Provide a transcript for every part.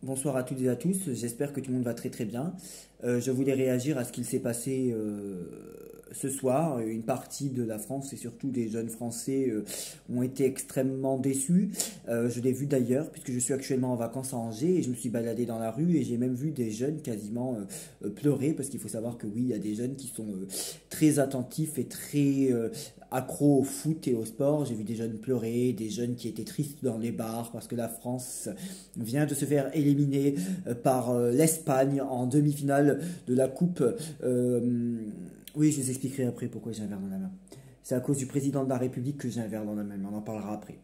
Bonsoir à toutes et à tous, j'espère que tout le monde va très très bien. Je voulais réagir à ce qu'il s'est passé ce soir. Une partie de la France et surtout des jeunes Français ont été extrêmement déçus. Je l'ai vu d'ailleurs puisque je suis actuellement en vacances à Angers et je me suis baladé dans la rue et j'ai même vu des jeunes quasiment pleurer parce qu'il faut savoir que oui, il y a des jeunes qui sont très attentifs et très accros au foot et au sport. J'ai vu des jeunes pleurer, des jeunes qui étaient tristes dans les bars parce que la France vient de se faire éliminer par l'Espagne en demi-finale de la Coupe. Oui, je vous expliquerai après pourquoi j'ai un verre dans la main. C'est à cause du président de la République que j'ai un verre dans la main, mais on en parlera après.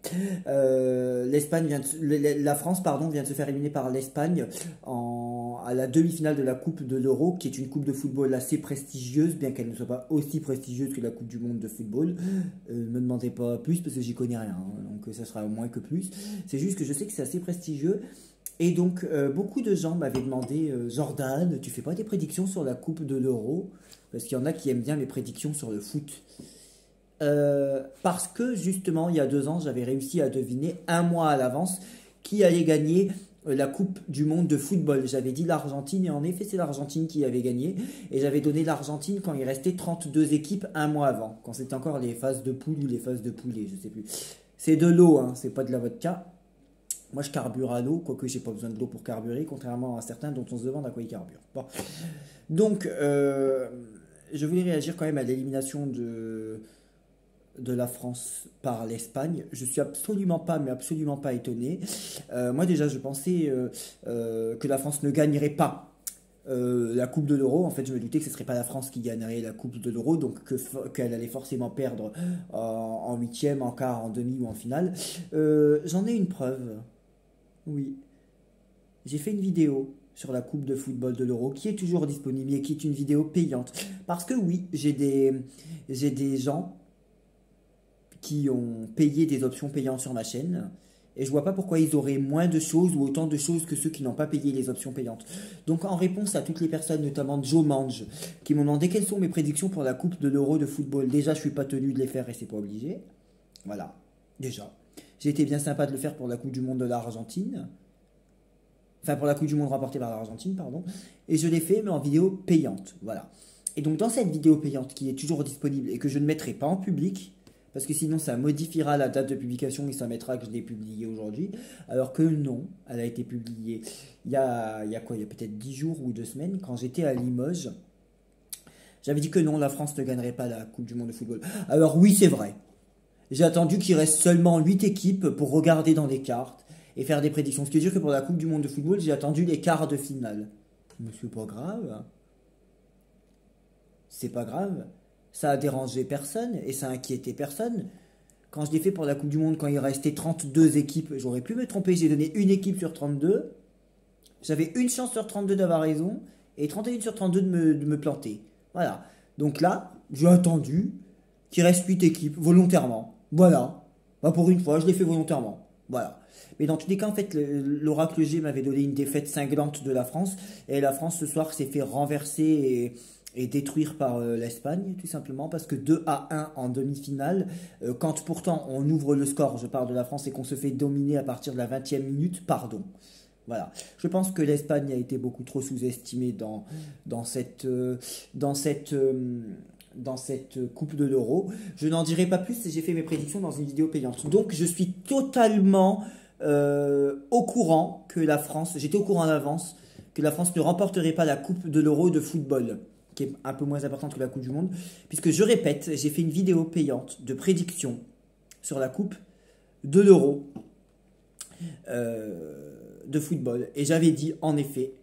La France, pardon, vient de se faire éliminer par l'Espagne à la demi-finale de la Coupe de l'Euro, qui est une coupe de football assez prestigieuse, bien qu'elle ne soit pas aussi prestigieuse que la Coupe du Monde de football. Me demandez pas plus parce que j'y connais rien, hein, donc ça sera moins que plus. C'est juste que je sais que c'est assez prestigieux. Et donc, beaucoup de gens m'avaient demandé, Jordan, tu fais pas des prédictions sur la Coupe de l'Euro? Parce qu'il y en a qui aiment bien mes prédictions sur le foot. Parce que justement, il y a 2 ans, j'avais réussi à deviner un mois à l'avance qui allait gagner la Coupe du Monde de football. J'avais dit l'Argentine et en effet, c'est l'Argentine qui avait gagné. Et j'avais donné l'Argentine quand il restait 32 équipes un mois avant, quand c'était encore les phases de poule ou les phases de poulet, je sais plus. C'est de l'eau, hein, c'est pas de la vodka. Moi, je carbure à l'eau, quoique j'ai pas besoin de l'eau pour carburer, contrairement à certains dont on se demande à quoi ils carburent. Bon. Donc, je voulais réagir quand même à l'élimination de la France par l'Espagne. Je suis absolument pas, mais absolument pas étonné. Moi, déjà, je pensais que la France ne gagnerait pas la Coupe de l'Euro. En fait, je me doutais que ce ne serait pas la France qui gagnerait la Coupe de l'Euro, donc qu'elle allait forcément perdre en huitième, en quart, en demi ou en finale. J'en ai une preuve. Oui, j'ai fait une vidéo sur la coupe de football de l'Euro qui est toujours disponible et qui est une vidéo payante. Parce que oui, j'ai des gens qui ont payé des options payantes sur ma chaîne et je vois pas pourquoi ils auraient moins de choses ou autant de choses que ceux qui n'ont pas payé les options payantes. Donc en réponse à toutes les personnes, notamment Joe Mange, qui m'ont demandé quelles sont mes prédictions pour la coupe de l'Euro de football, déjà je suis pas tenu de les faire et c'est pas obligé. Voilà, déjà. J'ai été bien sympa de le faire pour la Coupe du Monde de l'Argentine. Enfin, pour la Coupe du Monde remportée par l'Argentine, pardon. Et je l'ai fait, mais en vidéo payante. Voilà. Et donc, dans cette vidéo payante qui est toujours disponible et que je ne mettrai pas en public, parce que sinon ça modifiera la date de publication et ça mettra que je l'ai publiée aujourd'hui, alors que non, elle a été publiée il y a quoi? Il y a peut-être 10 jours ou 2 semaines, quand j'étais à Limoges. J'avais dit que non, la France ne gagnerait pas la Coupe du Monde de football. Alors oui, c'est vrai. J'ai attendu qu'il reste seulement 8 équipes pour regarder dans les cartes et faire des prédictions. Ce qui veut dire que pour la Coupe du Monde de football, j'ai attendu les quarts de finale. Mais c'est pas grave. C'est pas grave. Ça a dérangé personne et ça a inquiété personne. Quand je l'ai fait pour la Coupe du Monde, quand il restait 32 équipes, j'aurais pu me tromper. J'ai donné une équipe sur 32. J'avais une chance sur 32 d'avoir raison et 31 sur 32 de me planter. Voilà. Donc là, j'ai attendu qu'il reste 8 équipes volontairement. Voilà. Bah pour une fois, je l'ai fait volontairement. Voilà. Mais dans tous les cas, en fait, l'Oracle G m'avait donné une défaite cinglante de la France. Et la France, ce soir, s'est fait renverser et détruire par l'Espagne, tout simplement, parce que 2-1 en demi-finale, quand pourtant on ouvre le score, je parle de la France, et qu'on se fait dominer à partir de la 20e minute, pardon. Voilà. Je pense que l'Espagne a été beaucoup trop sous-estimée dans cette, euh, dans cette, euh, dans cette Coupe de l'Euro. Je n'en dirai pas plus, j'ai fait mes prédictions dans une vidéo payante. Donc je suis totalement au courant que la France, j'étais au courant en avance, que la France ne remporterait pas la Coupe de l'Euro de football, qui est un peu moins importante que la Coupe du Monde, puisque je répète, j'ai fait une vidéo payante de prédiction sur la Coupe de l'Euro de football. Et j'avais dit en effet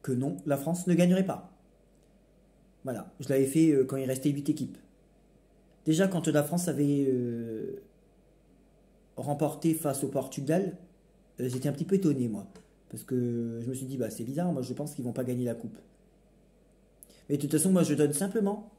que non, la France ne gagnerait pas. Voilà, je l'avais fait quand il restait 8 équipes. Déjà, quand la France avait remporté face au Portugal, j'étais un petit peu étonné, moi. Parce que je me suis dit, bah c'est bizarre, moi je pense qu'ils vont pas gagner la coupe. Mais de toute façon, moi je donne simplement.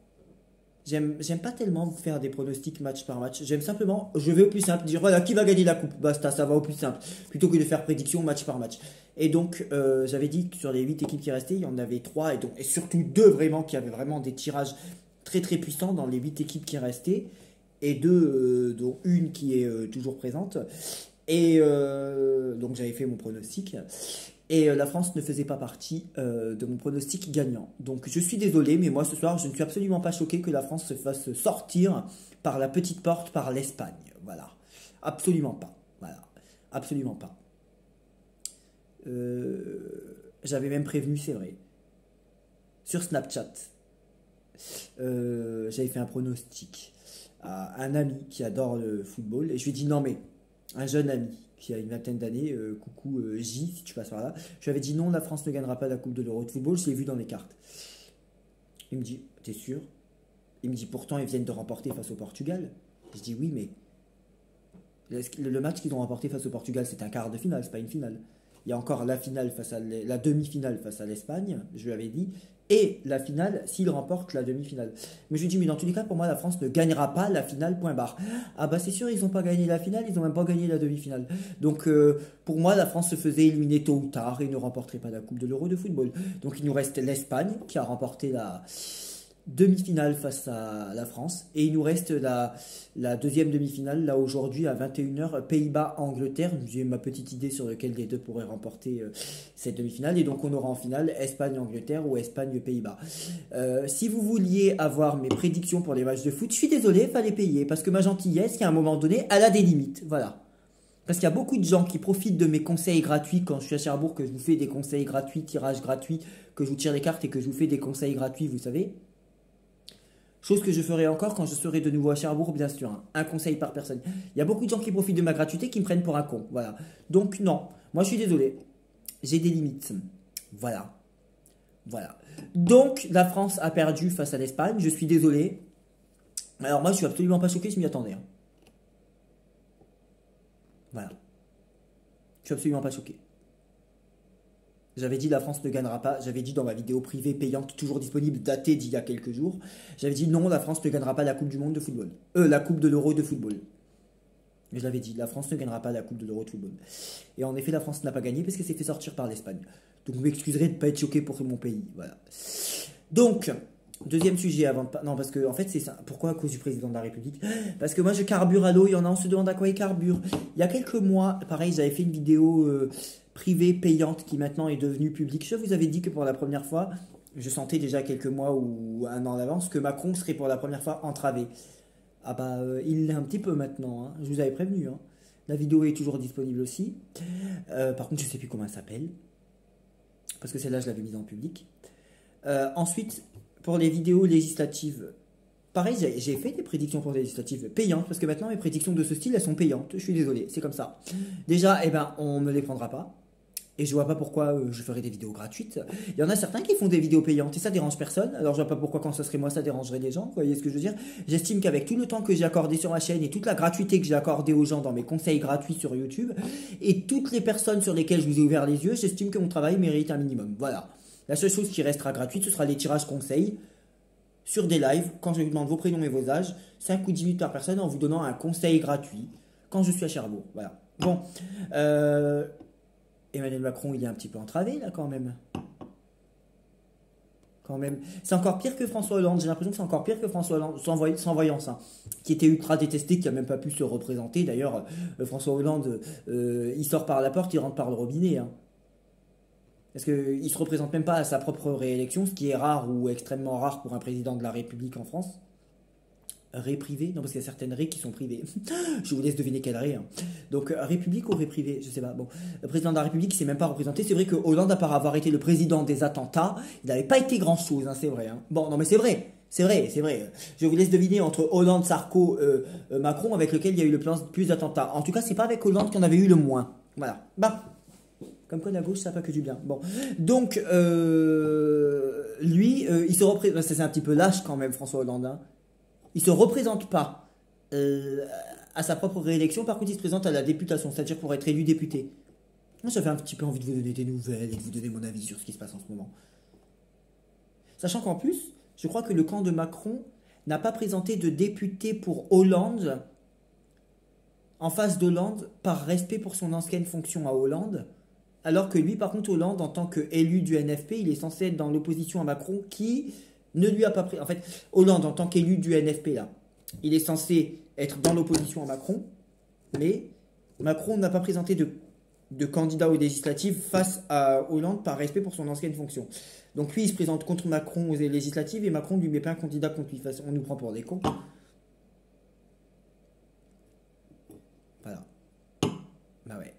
J'aime pas tellement vous faire des pronostics match par match. J'aime simplement, je vais au plus simple, dire voilà, qui va gagner la coupe, basta, ça va au plus simple. Plutôt que de faire prédiction match par match. Et donc, j'avais dit que sur les 8 équipes qui restaient, il y en avait 3 et surtout 2 vraiment qui avaient vraiment des tirages très très puissants dans les 8 équipes qui restaient. Et 2, dont une qui est toujours présente. Et donc, j'avais fait mon pronostic. Et la France ne faisait pas partie de mon pronostic gagnant. Donc je suis désolé, mais moi ce soir, je ne suis absolument pas choqué que la France se fasse sortir par la petite porte par l'Espagne. Voilà. Absolument pas. Voilà. Absolument pas. J'avais même prévenu, c'est vrai. Sur Snapchat, j'avais fait un pronostic à un ami qui adore le football. Et je lui ai dit non mais, un jeune ami qui a une vingtaine d'années, coucou J, si tu passes par là. Je lui avais dit non, la France ne gagnera pas la Coupe de l'Euro de football, je l'ai vu dans les cartes. Il me dit, t'es sûr? Il me dit, pourtant ils viennent de remporter face au Portugal. Je dis oui, mais le match qu'ils ont remporté face au Portugal, c'est un quart de finale, c'est pas une finale. Il y a encore la finale face à la demi-finale face à l'Espagne, je lui avais dit, et la finale s'il remporte la demi-finale. Mais je lui dis, mais dans tous les cas, pour moi, la France ne gagnera pas la finale, point barre. Ah bah c'est sûr, ils n'ont pas gagné la finale, ils n'ont même pas gagné la demi-finale. Donc pour moi, la France se faisait éliminer tôt ou tard et ne remporterait pas la Coupe de l'Euro de football. Donc il nous reste l'Espagne qui a remporté la demi-finale face à la France. Et il nous reste la deuxième demi-finale, là aujourd'hui à 21h, Pays-Bas-Angleterre. J'ai ma petite idée sur lequel des deux pourrait remporter cette demi-finale. Et donc on aura en finale Espagne-Angleterre ou Espagne-Pays-Bas. Si vous vouliez avoir mes prédictions pour les matchs de foot, je suis désolé, il fallait payer. Parce que ma gentillesse, à un moment donné, elle a des limites. Voilà. Parce qu'il y a beaucoup de gens qui profitent de mes conseils gratuits quand je suis à Cherbourg, que je vous fais des conseils gratuits, tirages gratuits, que je vous tire les cartes et que je vous fais des conseils gratuits, vous savez. Chose que je ferai encore quand je serai de nouveau à Cherbourg, bien sûr. Hein. Un conseil par personne. Il y a beaucoup de gens qui profitent de ma gratuité qui me prennent pour un con. Voilà. Donc non, moi je suis désolé. J'ai des limites. Voilà. Voilà. Donc la France a perdu face à l'Espagne. Je suis désolé. Alors moi je suis absolument pas choqué, je m'y attendais. Hein. Voilà. Je suis absolument pas choqué. J'avais dit la France ne gagnera pas. J'avais dit dans ma vidéo privée payante, toujours disponible, datée d'il y a quelques jours. J'avais dit non, la France ne gagnera pas la Coupe du Monde de football. La Coupe de l'Euro de football. Mais je l'avais dit, la France ne gagnera pas la Coupe de l'Euro de football. Et en effet, la France n'a pas gagné parce qu'elle s'est fait sortir par l'Espagne. Donc vous m'excuserez de ne pas être choqué pour mon pays. Voilà. Donc, deuxième sujet avant de... Non, parce que en fait, c'est ça. Pourquoi à cause du président de la République? Parce que moi, je carbure à l'eau. Il y en a, on se demande à quoi il carbure. Il y a quelques mois, pareil, j'avais fait une vidéo... privée, payante, qui maintenant est devenue publique. Je vous avais dit que pour la première fois, je sentais déjà quelques mois ou un an à l'avance que Macron serait pour la première fois entravé. Ah bah, il l'est un petit peu maintenant, hein. Je vous avais prévenu. Hein. La vidéo est toujours disponible aussi. Par contre, je ne sais plus comment elle s'appelle. Parce que celle-là, je l'avais mise en public. Ensuite, pour les vidéos législatives, pareil, j'ai fait des prédictions pour les législatives payantes, parce que maintenant, mes prédictions de ce style, elles sont payantes. Je suis désolé, c'est comme ça. Déjà, eh ben, on ne les prendra pas. Et je vois pas pourquoi je ferais des vidéos gratuites. Il y en a certains qui font des vidéos payantes et ça dérange personne. Alors je vois pas pourquoi quand ce serait moi ça dérangerait les gens. Vous voyez ce que je veux dire? J'estime qu'avec tout le temps que j'ai accordé sur ma chaîne et toute la gratuité que j'ai accordée aux gens dans mes conseils gratuits sur YouTube et toutes les personnes sur lesquelles je vous ai ouvert les yeux, j'estime que mon travail mérite un minimum. Voilà. La seule chose qui restera gratuite, ce sera les tirages conseils sur des lives quand je vous demande vos prénoms et vos âges, 5 ou 10 minutes par personne en vous donnant un conseil gratuit quand je suis à Cherbourg. Voilà. Bon. Emmanuel Macron, il est un petit peu entravé, là, quand même. Quand même. C'est encore pire que François Hollande. J'ai l'impression que c'est encore pire que François Hollande, sans voyance, hein, qui était ultra détesté, qui n'a même pas pu se représenter. D'ailleurs, François Hollande, il sort par la porte, il rentre par le robinet. Hein. Parce qu'il ne se représente même pas à sa propre réélection, ce qui est rare ou extrêmement rare pour un président de la République en France. Ré privé? Non, parce qu'il y a certaines ré qui sont privées. Je vous laisse deviner quelle ré. Hein. Donc, République ou ré privé? Je sais pas. Bon, le président de la République, il s'est même pas représenté. C'est vrai que Hollande, à part avoir été le président des attentats, il n'avait pas été grand-chose, hein, c'est vrai. Hein. Bon, non, mais c'est vrai. C'est vrai, c'est vrai. Je vous laisse deviner entre Hollande, Sarko, Macron, avec lequel il y a eu le plus d'attentats. En tout cas, c'est pas avec Hollande qu'on avait eu le moins. Voilà. Bah. Comme quoi la gauche, ça n'a pas que du bien. Bon. Donc, lui, il se représente... C'est un petit peu lâche quand même, François Hollande, hein. Il ne se représente pas à sa propre réélection, par contre il se présente à la députation, c'est-à-dire pour être élu député. Moi j'avais un petit peu envie de vous donner des nouvelles et de vous donner mon avis sur ce qui se passe en ce moment. Sachant qu'en plus, je crois que le camp de Macron n'a pas présenté de député pour Hollande en face d'Hollande par respect pour son ancienne fonction à Hollande, alors que lui par contre Hollande en tant qu'élu du NFP, il est censé être dans l'opposition à Macron qui... ne lui a pas pris... En fait, Hollande, en tant qu'élu du NFP, là, il est censé être dans l'opposition à Macron, mais Macron n'a pas présenté de de candidat aux législatives face à Hollande par respect pour son ancienne fonction. Donc lui, il se présente contre Macron aux législatives et Macron ne lui met pas un candidat contre lui. On nous prend pour des cons. Voilà. Bah ouais.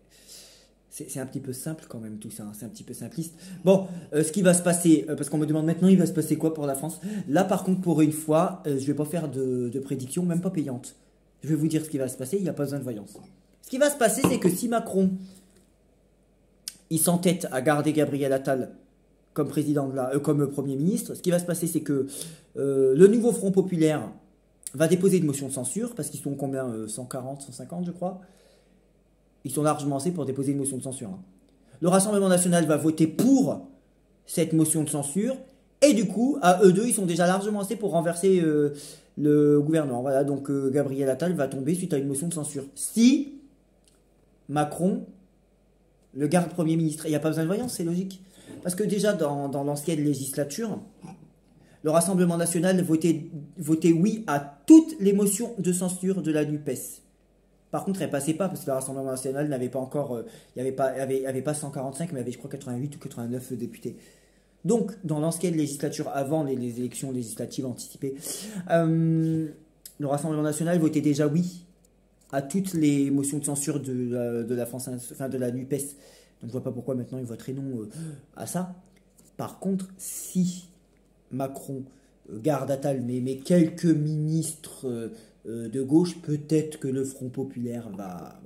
C'est un petit peu simple quand même tout ça, hein. C'est un petit peu simpliste. Bon, ce qui va se passer, parce qu'on me demande maintenant, il va se passer quoi pour la France? Là par contre, pour une fois, je vais pas faire de prédiction, même pas payante. Je vais vous dire ce qui va se passer, il n'y a pas besoin de voyance. Ce qui va se passer, c'est que si Macron, il s'entête à garder Gabriel Attal comme comme Premier ministre, ce qui va se passer, c'est que le nouveau Front Populaire va déposer une motion de censure, parce qu'ils sont combien 140, 150 je crois. Ils sont largement assez pour déposer une motion de censure, hein. Le Rassemblement National va voter pour cette motion de censure, et du coup, à eux deux, ils sont déjà largement assez pour renverser le gouvernement. Voilà, donc Gabriel Attal va tomber suite à une motion de censure. Si Macron le garde Premier ministre, il n'y a pas besoin de voyance, c'est logique. Parce que déjà, dans l'ancienne législature, le Rassemblement National votait oui à toutes les motions de censure de la NUPES. Par contre, elle passait pas parce que le Rassemblement National n'avait pas encore, il n'y avait pas 145, mais avait je crois 88 ou 89 députés. Donc, dans l'ancienne législature, avant les élections législatives anticipées, le Rassemblement National votait déjà oui à toutes les motions de censure de la France, enfin de la NUPES. Donc, je vois pas pourquoi maintenant il voterait non à ça. Par contre, si Macron garde Attal, mais quelques ministres de gauche, peut-être que le Front Populaire va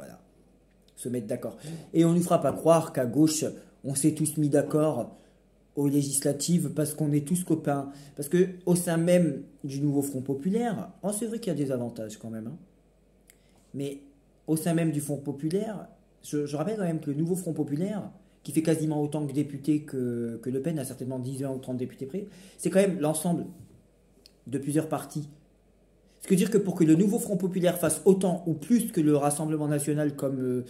se mettre d'accord. Et on ne nous fera pas croire qu'à gauche, on s'est tous mis d'accord aux législatives parce qu'on est tous copains. Parce que au sein même du nouveau Front Populaire, c'est vrai qu'il y a des avantages quand même, hein. Mais au sein même du Front Populaire, je rappelle quand même que le nouveau Front Populaire, qui fait quasiment autant de députés que Le Pen, a certainement 10 ou 30 députés près, c'est quand même l'ensemble de plusieurs partis. Ce qui veut dire que pour que le nouveau Front Populaire fasse autant ou plus que le Rassemblement National comme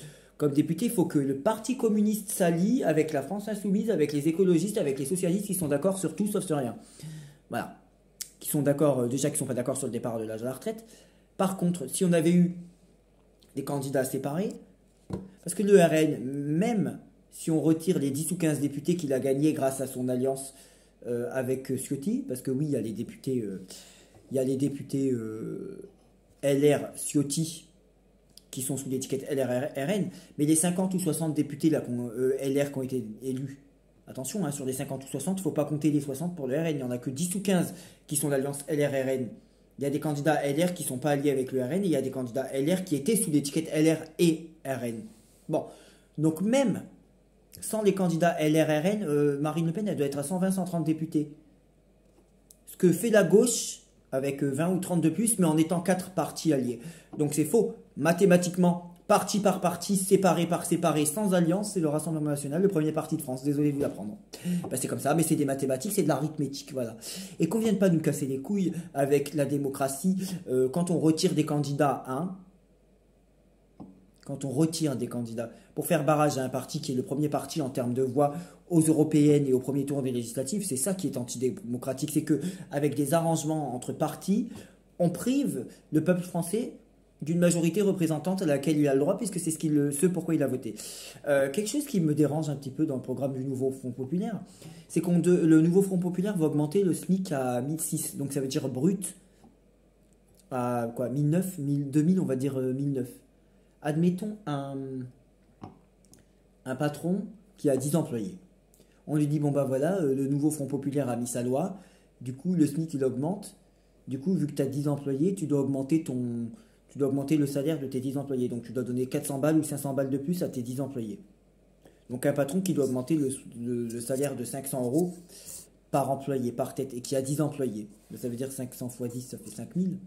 député, il faut que le Parti communiste s'allie avec la France Insoumise, avec les écologistes, avec les socialistes qui sont d'accord sur tout sauf sur rien. Voilà. Qui sont d'accord, déjà qui ne sont pas d'accord sur le départ de l'âge de la retraite. Par contre, si on avait eu des candidats séparés, parce que le RN, même si on retire les 10 ou 15 députés qu'il a gagnés grâce à son alliance avec Ciotti, parce que oui, il y a les députés LR Ciotti qui sont sous l'étiquette LR-RN, mais les 50 ou 60 députés là, LR qui ont été élus, attention, hein, sur les 50 ou 60, il ne faut pas compter les 60 pour le RN, il n'y en a que 10 ou 15 qui sont l'alliance LR-RN. Il y a des candidats LR qui ne sont pas alliés avec le RN, et il y a des candidats LR qui étaient sous l'étiquette LR et RN. Bon, donc même sans les candidats LR-RN, Marine Le Pen, elle doit être à 120-130 députés. Ce que fait la gauche avec 20 ou 30 de plus, mais en étant 4 partis alliés. Donc c'est faux. Mathématiquement, parti par parti, séparé par séparé, sans alliance, c'est le Rassemblement National, le premier parti de France. Désolé de vous l'apprendre. Ben, c'est comme ça, mais c'est des mathématiques, c'est de l'arithmétique, voilà. Et qu'on ne vienne pas nous casser les couilles avec la démocratie. Quand on retire des candidats, quand on retire des candidats pour faire barrage à un parti qui est le premier parti en termes de voix aux européennes et au premier tour des législatives, c'est ça qui est antidémocratique, c'est que avec des arrangements entre partis, on prive le peuple français d'une majorité représentante à laquelle il a le droit, puisque c'est ce pourquoi il a voté. Quelque chose qui me dérange un petit peu dans le programme du nouveau Front Populaire, c'est que le nouveau Front Populaire va augmenter le SMIC à 1006, donc ça veut dire brut à quoi, 1009, 2000, on va dire 1009. Admettons un patron qui a 10 employés. On lui dit, bon bah voilà, le nouveau Front Populaire a mis sa loi, du coup le SMIC il augmente, du coup vu que tu as 10 employés, tu dois augmenter le salaire de tes 10 employés, donc tu dois donner 400 balles ou 500 balles de plus à tes 10 employés. Donc un patron qui doit augmenter le salaire de 500 euros par employé, par tête, et qui a 10 employés. Ça veut dire 500 x 10, ça fait 5000.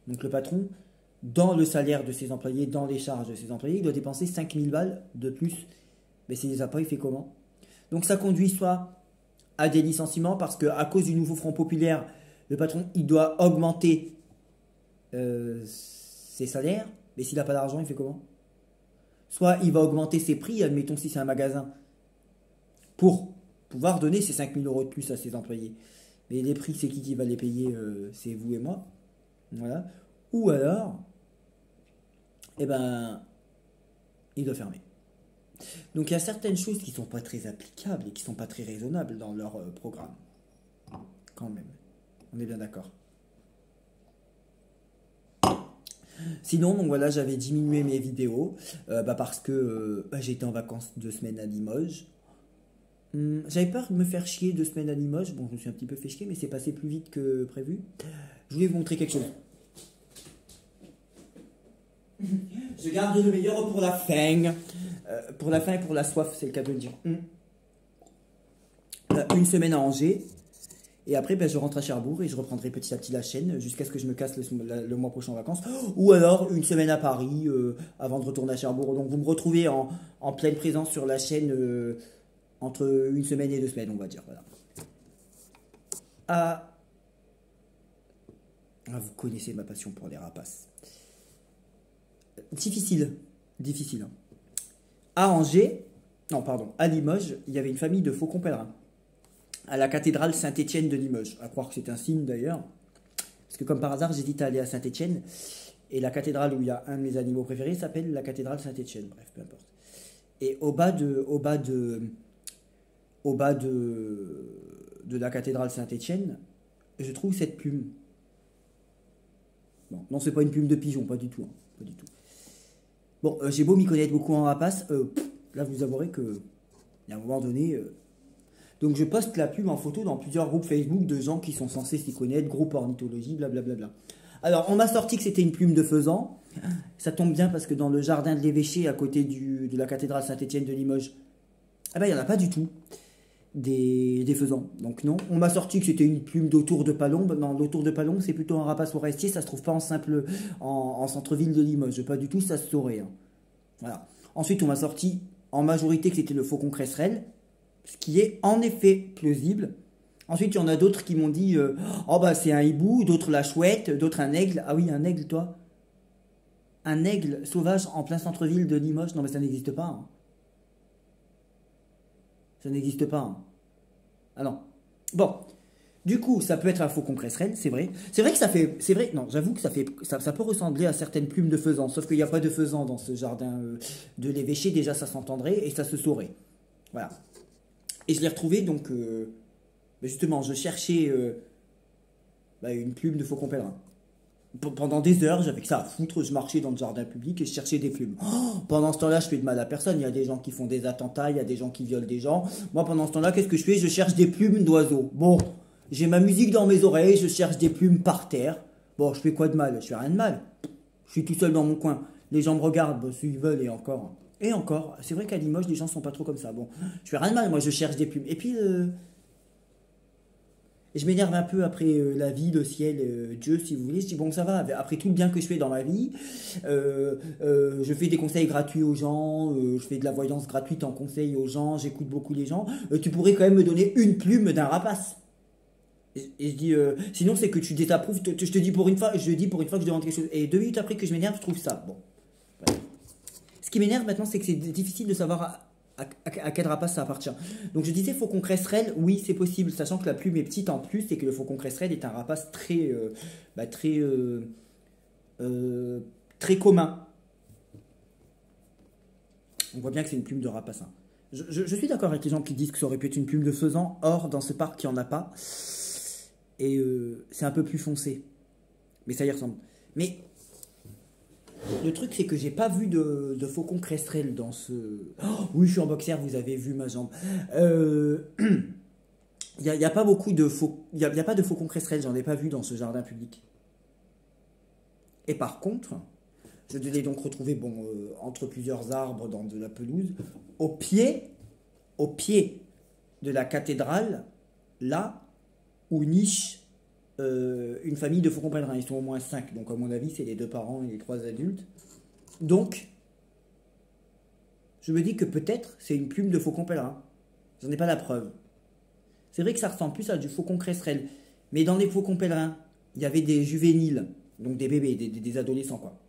Donc le patron, dans le salaire de ses employés, dans les charges de ses employés, il doit dépenser 5000 balles de plus. Mais s'il ne les a pas, il fait comment? Donc ça conduit soit à des licenciements, parce qu'à cause du nouveau Front Populaire, le patron, il doit augmenter ses salaires, mais s'il n'a pas d'argent, il fait comment? Soit il va augmenter ses prix, admettons si c'est un magasin, pour pouvoir donner ces 5000 euros de plus à ses employés. Mais les prix, c'est qui va les payer? C'est vous et moi. Voilà. Ou alors, il doit fermer. Donc il y a certaines choses qui sont pas très applicables et qui sont pas très raisonnables dans leur programme. Quand même. On est bien d'accord. Sinon, donc voilà, j'avais diminué mes vidéos parce que j'étais en vacances 2 semaines à Limoges. J'avais peur de me faire chier 2 semaines à Limoges. Bon, je me suis un petit peu fait chier, mais c'est passé plus vite que prévu. Je voulais vous montrer quelque chose. Je garde le meilleur pour la fin. Pour la faim et pour la soif, c'est le cas de le dire. Une semaine à Angers. Et après, ben, je rentre à Cherbourg et je reprendrai petit à petit la chaîne jusqu'à ce que je me casse le mois prochain en vacances. Ou alors une semaine à Paris avant de retourner à Cherbourg. Donc vous me retrouvez en pleine présence sur la chaîne entre une semaine et 2 semaines, on va dire. Voilà. Vous connaissez ma passion pour les rapaces. Difficile. Difficile. À Angers, non pardon, à Limoges, il y avait une famille de faucons pèlerins. À la cathédrale Saint-Étienne de Limoges. À croire que c'est un signe d'ailleurs. Parce que comme par hasard, j'hésite à aller à Saint-Étienne. Et la cathédrale où il y a un de mes animaux préférés s'appelle la cathédrale Saint-Étienne. Bref, peu importe. Et au bas de la cathédrale Saint-Étienne, je trouve cette plume. Bon, non, c'est pas une plume de pigeon, pas du tout. Hein, pas du tout. Bon, j'ai beau m'y connaître beaucoup en rapace, là vous avouerez que il y a un moment donné. Donc je poste la plume en photo dans plusieurs groupes Facebook de gens qui sont censés s'y connaître, groupe ornithologie, blablabla. Alors on m'a sorti que c'était une plume de faisan. Ça tombe bien parce que dans le jardin de l'évêché à côté de la cathédrale Saint-Étienne de Limoges, il n'y en a pas du tout des faisans. Donc non, on m'a sorti que c'était une plume d'autour de palombe. Non, l'autour de palombe c'est plutôt un rapace forestier, ça se trouve pas en centre-ville de Limoges, pas du tout, ça se saurait. Hein. Voilà. Ensuite on m'a sorti en majorité que c'était le faucon cresserelle. Ce qui est en effet plausible. Ensuite, il y en a d'autres qui m'ont dit oh bah c'est un hibou, d'autres la chouette, d'autres un aigle. Ah oui, un aigle, toi? Un aigle sauvage en plein centre-ville de Limoges? Non, mais ça n'existe pas. Hein. Ça n'existe pas. Hein. Ah non. Bon. Du coup, ça peut être un faucon cresserelle, c'est vrai. C'est vrai que ça fait. C'est vrai, non, j'avoue que ça peut ressembler à certaines plumes de faisan. Sauf qu'il n'y a pas de faisan dans ce jardin de l'évêché. Déjà, ça s'entendrait et ça se saurait. Voilà. Et je l'ai retrouvé, donc, justement, je cherchais une plume de faucon pèlerin. Pendant des heures, j'avais que ça à foutre, je marchais dans le jardin public et je cherchais des plumes. Oh, pendant ce temps-là, je fais de mal à personne, il y a des gens qui font des attentats, il y a des gens qui violent des gens. Moi, pendant ce temps-là, qu'est-ce que je fais? Je cherche des plumes d'oiseaux. Bon, j'ai ma musique dans mes oreilles, je cherche des plumes par terre. Bon, je fais quoi de mal? Je fais rien de mal. Je suis tout seul dans mon coin. Les gens me regardent, bah, s'ils veulent, et encore... Et encore, c'est vrai qu'à Limoges, les gens sont pas trop comme ça. Bon, je fais rien de mal, moi je cherche des plumes. Et puis, je m'énerve un peu après la vie, le ciel, Dieu, si vous voulez. Je dis, bon, ça va, après tout le bien que je fais dans ma vie, je fais des conseils gratuits aux gens, je fais de la voyance gratuite en conseil aux gens, j'écoute beaucoup les gens. Tu pourrais quand même me donner une plume d'un rapace. Et je dis, sinon c'est que tu désapprouves, je te dis pour une fois, je dis pour une fois que je demande quelque chose. Et 2 minutes après que je m'énerve, je trouve ça. Bon. Ouais. Ce qui m'énerve maintenant, c'est que c'est difficile de savoir à quel rapace ça appartient. Donc je disais faucon cresserelle, oui c'est possible, sachant que la plume est petite en plus et que le faucon cresserelle est un rapace très commun. On voit bien que c'est une plume de rapace. Hein. Je suis d'accord avec les gens qui disent que ça aurait pu être une plume de faisan, or dans ce parc il n'y en a pas. Et c'est un peu plus foncé. Mais ça y ressemble. Mais le truc, c'est que j'ai pas vu de faucon cresserelle dans ce... Oh, oui, je suis en boxer, vous avez vu ma jambe. Il y a pas beaucoup de il y a pas de faucon cresserelle, j'en ai pas vu dans ce jardin public. Et par contre, je l'ai donc retrouvé entre plusieurs arbres dans de la pelouse, au pied de la cathédrale, là où niche une famille de faucons pèlerins. Ils sont au moins 5, donc à mon avis c'est les 2 parents et les 3 adultes. Donc je me dis que peut-être c'est une plume de faucon pèlerin. J'en ai pas la preuve. C'est vrai que ça ressemble plus à du faucon cresserelle, mais dans les faucons pèlerins il y avait des juvéniles, donc des bébés, des adolescents quoi.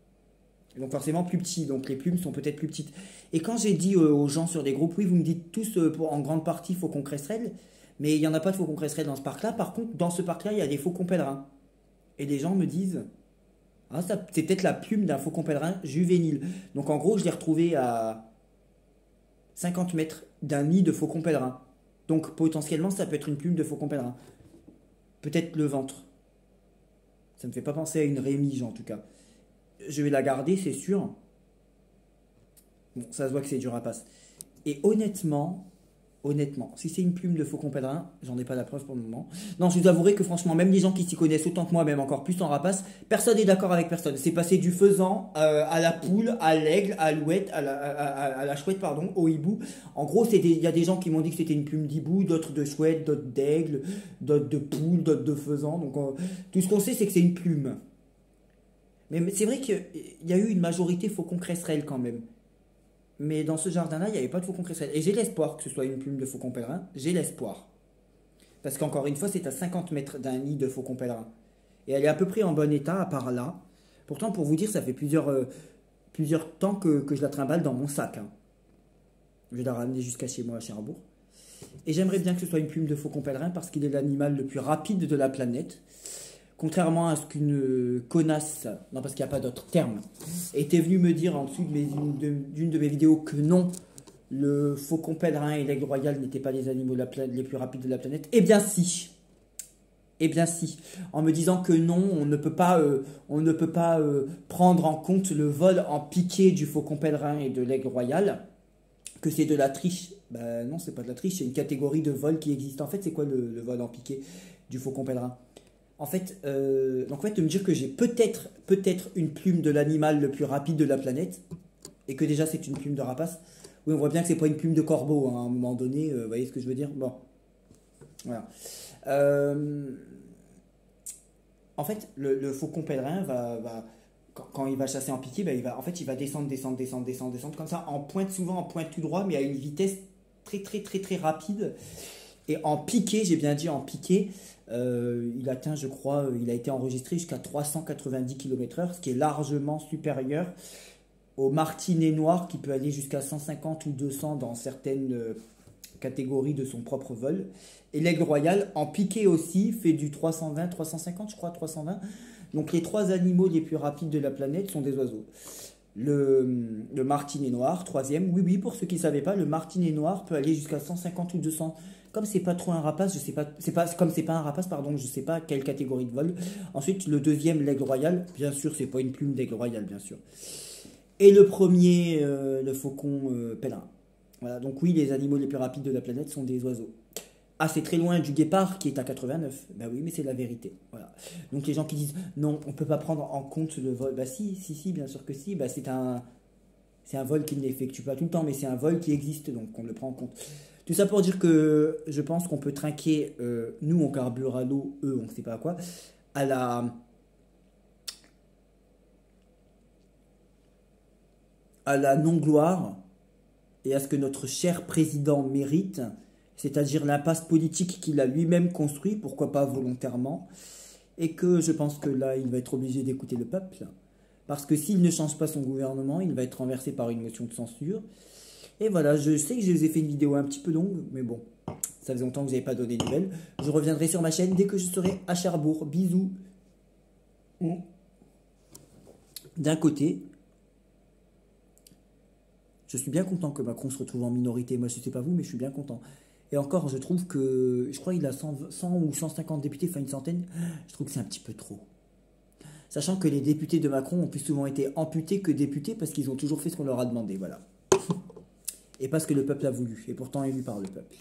Et donc forcément plus petits, donc les plumes sont peut-être plus petites. Et quand j'ai dit aux gens sur des groupes, oui vous me dites tous en grande partie faucon cresserelle, mais il n'y en a pas de faucon cresserelle dans ce parc-là. Par contre, dans ce parc-là, il y a des faucons pèlerins. Et les gens me disent, ah, c'est peut-être la plume d'un faucon pèlerin juvénile. Donc en gros, je l'ai retrouvé à 50 mètres d'un nid de faucon pèlerin. Donc potentiellement, ça peut être une plume de faucon pèlerin. Peut-être le ventre. Ça ne me fait pas penser à une rémige en tout cas. Je vais la garder, c'est sûr. Bon, ça se voit que c'est du rapace. Et honnêtement, si c'est une plume de faucon pèlerin, j'en ai pas la preuve pour le moment. Non, je vous avouerai que franchement, même les gens qui s'y connaissent autant que moi, même encore plus en rapace, personne n'est d'accord avec personne. C'est passé du faisan à la poule, à l'aigle, à l'ouette, à la chouette, pardon, au hibou. En gros, il y a des gens qui m'ont dit que c'était une plume d'hibou, d'autres de chouette, d'autres d'aigle, d'autres de poule, d'autres de faisan. Donc tout ce qu'on sait, c'est que c'est une plume. Mais c'est vrai qu'il y a eu une majorité faucon cresserelle quand même. Mais dans ce jardin-là, il n'y avait pas de faucon cresserelle. Et j'ai l'espoir que ce soit une plume de faucon pèlerin. J'ai l'espoir. Parce qu'encore une fois, c'est à 50 mètres d'un nid de faucon pèlerin. Et elle est à peu près en bon état, à part là. Pourtant, pour vous dire, ça fait plusieurs temps que je la trimballe dans mon sac. Hein. Je vais la ramener jusqu'à chez moi à Cherbourg. Et j'aimerais bien que ce soit une plume de faucon pèlerin parce qu'il est l'animal le plus rapide de la planète. Contrairement à ce qu'une connasse, non parce qu'il n'y a pas d'autre terme, était venue me dire en dessous d'une de mes vidéos que non, le faucon pèlerin et l'aigle royal n'étaient pas les animaux les plus rapides de la planète. Eh bien si. Eh bien si. En me disant que non, on ne peut pas prendre en compte le vol en piqué du faucon pèlerin et de l'aigle royal, que c'est de la triche. Ben non, c'est pas de la triche, c'est une catégorie de vol qui existe. En fait, c'est quoi le vol en piqué du faucon pèlerin? En fait, de me dire que j'ai peut-être une plume de l'animal le plus rapide de la planète, et que déjà c'est une plume de rapace. Oui, on voit bien que c'est pas une plume de corbeau, hein, à un moment donné, vous voyez ce que je veux dire? Bon, voilà. En fait, le faucon pèlerin quand il va chasser en piqué, il va descendre, comme ça, souvent en pointe tout droit, mais à une vitesse très rapide. Et en piqué, j'ai bien dit en piqué, il atteint, je crois, il a été enregistré jusqu'à 390 km/h, ce qui est largement supérieur au martinet noir qui peut aller jusqu'à 150 ou 200 dans certaines catégories de son propre vol. Et l'aigle royal, en piqué aussi, fait du 320, 350, je crois, 320. Donc les trois animaux les plus rapides de la planète sont des oiseaux. Le martinet noir, troisième, oui, pour ceux qui ne savaient pas, le martinet noir peut aller jusqu'à 150 ou 200. Comme c'est pas trop un rapace, je sais pas, comme c'est pas un rapace, pardon, je sais pas quelle catégorie de vol. Ensuite, le deuxième, l'aigle royal, bien sûr, c'est pas une plume d'aigle royal, bien sûr. Et le premier, le faucon pèlerin. Voilà, donc oui, les animaux les plus rapides de la planète sont des oiseaux. Ah, c'est très loin du guépard qui est à 89. Bah oui, mais c'est la vérité. Voilà. Donc les gens qui disent non, on peut pas prendre en compte le vol. Bah si, bien sûr que si. Bah c'est un vol qui ne l'effectue pas tout le temps, mais c'est un vol qui existe, donc on le prend en compte. Tout ça pour dire que je pense qu'on peut trinquer, nous on carbure à l'eau, eux on ne sait pas à quoi, à la non-gloire et à ce que notre cher président mérite, c'est-à-dire l'impasse politique qu'il a lui-même construit, pourquoi pas volontairement, et que je pense que là il va être obligé d'écouter le peuple, parce que s'il ne change pas son gouvernement, il va être renversé par une motion de censure. Et voilà, je sais que je vous ai fait une vidéo un petit peu longue, mais bon, ça faisait longtemps que vous n'avez pas donné de nouvelles. Je reviendrai sur ma chaîne dès que je serai à Cherbourg. Bisous. D'un côté, je suis bien content que Macron se retrouve en minorité. Moi, je ne sais pas vous, mais je suis bien content. Et encore, je trouve que, je crois qu'il a 100 ou 150 députés, enfin une centaine. Je trouve que c'est un petit peu trop. Sachant que les députés de Macron ont plus souvent été amputés que députés parce qu'ils ont toujours fait ce qu'on leur a demandé. Voilà. Et parce que le peuple a voulu, et pourtant élu par le peuple.